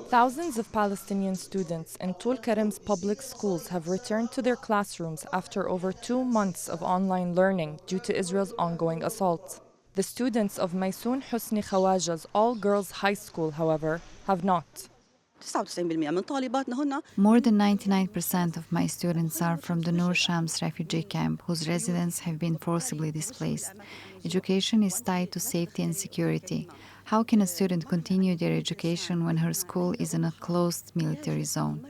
Thousands of Palestinian students in Tulkarem's public schools have returned to their classrooms after over 2 months of online learning due to Israel's ongoing assault. The students of Maysoon Husni Khawaja's all-girls high school, however, have not. More than 99% of my students are from the Nur Shams refugee camp, whose residents have been forcibly displaced. Education is tied to safety and security. How can a student continue their education when her school is in a closed military zone?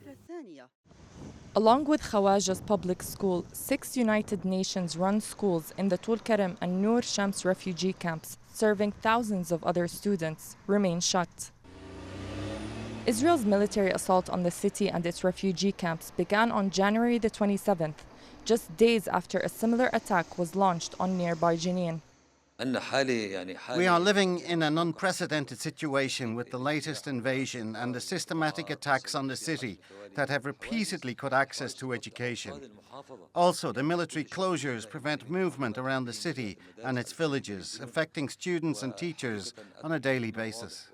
Along with Khawaja's public school, 6 United Nations-run schools in the Tulkarem and Nur Shams refugee camps, serving thousands of other students, remain shut. Israel's military assault on the city and its refugee camps began on January the 27th, just days after a similar attack was launched on nearby Jenin. We are living in an unprecedented situation with the latest invasion and the systematic attacks on the city that have repeatedly cut access to education. Also, the military closures prevent movement around the city and its villages, affecting students and teachers on a daily basis.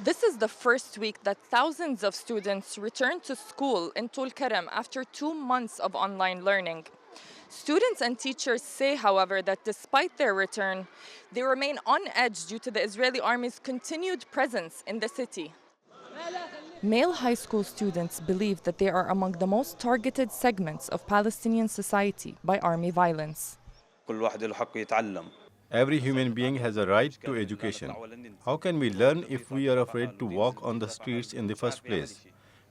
This is the first week that thousands of students returned to school in Tulkarem after 2 months of online learning. Students and teachers say, however, that despite their return, they remain on edge due to the Israeli army's continued presence in the city. Male high school students believe that they are among the most targeted segments of Palestinian society by army violence. Every human being has a right to education. How can we learn if we are afraid to walk on the streets in the first place?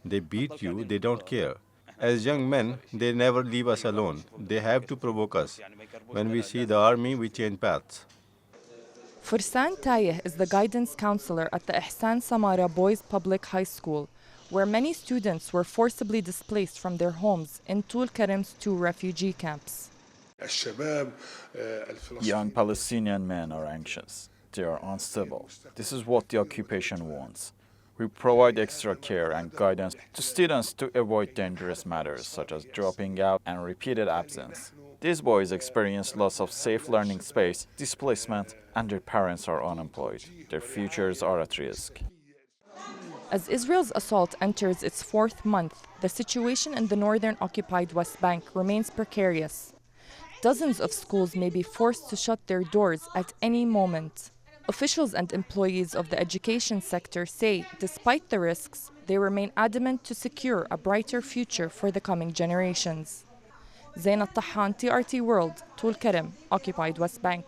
They beat you, they don't care. As young men, they never leave us alone. They have to provoke us. When we see the army, we change paths. Fursan Tayeh is the guidance counselor at the Ihsan Samara Boys Public High School, where many students were forcibly displaced from their homes in Tulkarem's 2 refugee camps. Young Palestinian men are anxious. They are unstable. This is what the occupation wants. We provide extra care and guidance to students to avoid dangerous matters such as dropping out and repeated absence. These boys experience loss of safe learning space, displacement, and their parents are unemployed. Their futures are at risk. As Israel's assault enters its 4th month, the situation in the northern occupied West Bank remains precarious. Dozens of schools may be forced to shut their doors at any moment. Officials and employees of the education sector say, despite the risks, they remain adamant to secure a brighter future for the coming generations. Zena Tahhan, TRT World, Tulkarem, occupied West Bank.